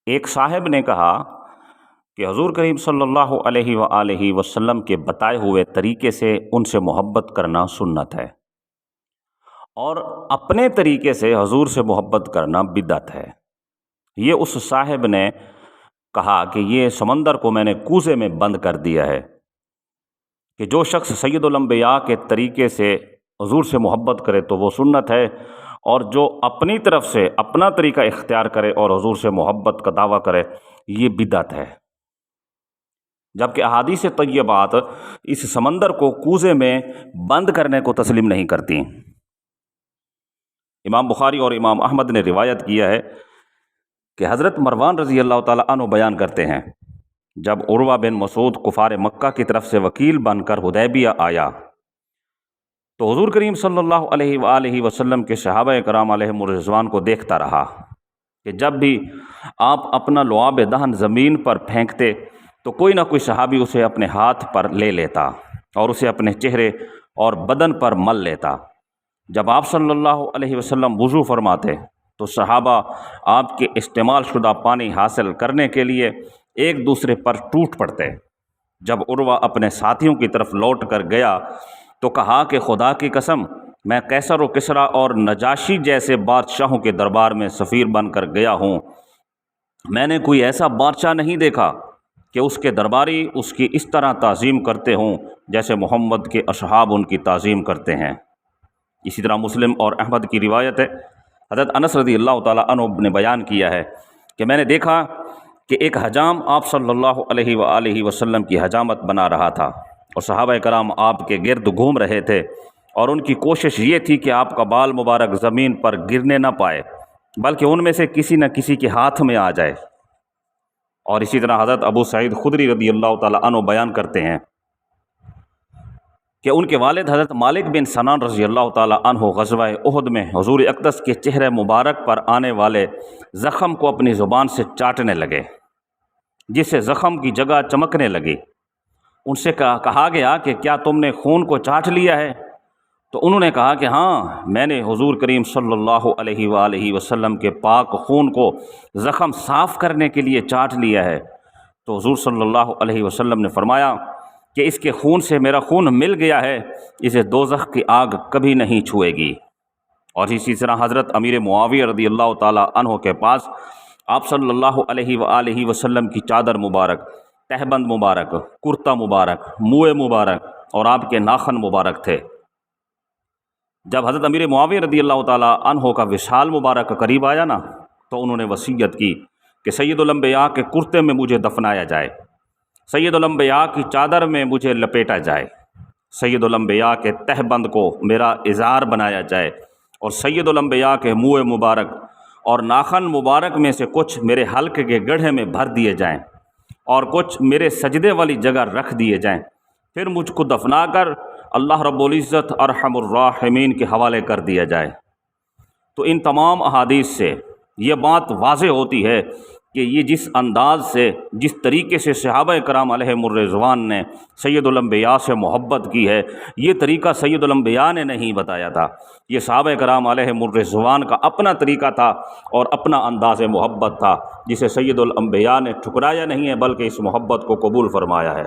ایک صاحب نے کہا کہ حضور کریم صلی اللہ علیہ وآلہ وسلم کے بتائے ہوئے طریقے سے ان سے محبت کرنا سنت ہے، اور اپنے طریقے سے حضور سے محبت کرنا بدعت ہے۔ یہ اس صاحب نے کہا کہ یہ سمندر کو میں نے کوزے میں بند کر دیا ہے کہ جو شخص سید الانبیاء کے طریقے سے حضور سے محبت کرے تو وہ سنت ہے، اور جو اپنی طرف سے اپنا طریقہ اختیار کرے اور حضور سے محبت کا دعویٰ کرے یہ بدعت ہے۔ جبکہ احادیث طیبات اس سمندر کو کوزے میں بند کرنے کو تسلیم نہیں کرتی۔ امام بخاری اور امام احمد نے روایت کیا ہے کہ حضرت مروان رضی اللہ تعالیٰ عنہ بیان کرتے ہیں، جب عروہ بن مسعود کفار مکہ کی طرف سے وکیل بن کر حدیبیہ آیا تو حضور کریم صلی اللہ علیہ وآلہ وسلم کے صحابہ کرام علیہم الرضوان کو دیکھتا رہا کہ جب بھی آپ اپنا لعاب دہن زمین پر پھینکتے تو کوئی نہ کوئی صحابی اسے اپنے ہاتھ پر لے لیتا اور اسے اپنے چہرے اور بدن پر مل لیتا۔ جب آپ صلی اللہ علیہ وسلم وضو فرماتے تو صحابہ آپ کے استعمال شدہ پانی حاصل کرنے کے لیے ایک دوسرے پر ٹوٹ پڑتے۔ جب عروہ اپنے ساتھیوں کی طرف لوٹ کر گیا تو کہا کہ خدا کی قسم، میں قیصر و کسریٰ اور نجاشی جیسے بادشاہوں کے دربار میں سفیر بن کر گیا ہوں، میں نے کوئی ایسا بادشاہ نہیں دیکھا کہ اس کے درباری اس کی اس طرح تعظیم کرتے ہوں جیسے محمد کے اصحاب ان کی تعظیم کرتے ہیں۔ اسی طرح مسلم اور احمد کی روایت ہے، حضرت انس رضی اللہ تعالیٰ عنہ نے بیان کیا ہے کہ میں نے دیکھا کہ ایک حجام آپ صلی اللہ علیہ وآلہ وسلم کی حجامت بنا رہا تھا، اور صحابہ کرام آپ کے گرد گھوم رہے تھے، اور ان کی کوشش یہ تھی کہ آپ کا بال مبارک زمین پر گرنے نہ پائے بلکہ ان میں سے کسی نہ کسی کے ہاتھ میں آ جائے۔ اور اسی طرح حضرت ابو سعید خدری رضی اللہ تعالیٰ عنہ بیان کرتے ہیں کہ ان کے والد حضرت مالک بن سنان رضی اللہ تعالیٰ عنہ غزوہ احد میں حضور اقدس کے چہرے مبارک پر آنے والے زخم کو اپنی زبان سے چاٹنے لگے، جس سے زخم کی جگہ چمکنے لگی۔ ان سے کہا گیا کہ کیا تم نے خون کو چاٹ لیا ہے؟ تو انہوں نے کہا کہ ہاں، میں نے حضور کریم صلی اللہ علیہ وآلہ وسلم کے پاک خون کو زخم صاف کرنے کے لیے چاٹ لیا ہے۔ تو حضور صلی اللہ علیہ وسلم نے فرمایا کہ اس کے خون سے میرا خون مل گیا ہے، اسے دوزخ کی آگ کبھی نہیں چھوئے گی۔ اور اسی طرح حضرت امیر معاویہ رضی اللہ تعالیٰ عنہ کے پاس آپ صلی اللہ علیہ وآلہ وسلم کی چادر مبارک، تہبند مبارک، کرتا مبارک، موئے مبارک اور آپ کے ناخن مبارک تھے۔ جب حضرت امیر معاویہ رضی اللہ تعالیٰ عنہ کا وصال مبارک قریب آیا نا تو انہوں نے وصیت کی کہ سید الانبیاء کے کرتے میں مجھے دفنایا جائے، سید الانبیاء کی چادر میں مجھے لپیٹا جائے، سید الانبیاء کے تہبند کو میرا ازار بنایا جائے، اور سید الانبیاء کے منہ مبارک اور ناخن مبارک میں سے کچھ میرے حلق کے گڑھے میں بھر دیے جائیں اور کچھ میرے سجدے والی جگہ رکھ دیے جائیں، پھر مجھ کو دفنا کر اللہ رب العزت ارحم الراحمین کے حوالے کر دیا جائے۔ تو ان تمام احادیث سے یہ بات واضح ہوتی ہے کہ یہ جس انداز سے، جس طریقے سے صحابہ کرام علیہم الرضوان نے سید الانبیاء سے محبت کی ہے، یہ طریقہ سید الانبیاء نے نہیں بتایا تھا، یہ صحابہ کرام علیہم الرضوان کا اپنا طریقہ تھا اور اپنا انداز محبت تھا، جسے سید الانبیاء نے ٹھکرایا نہیں ہے بلکہ اس محبت کو قبول فرمایا ہے۔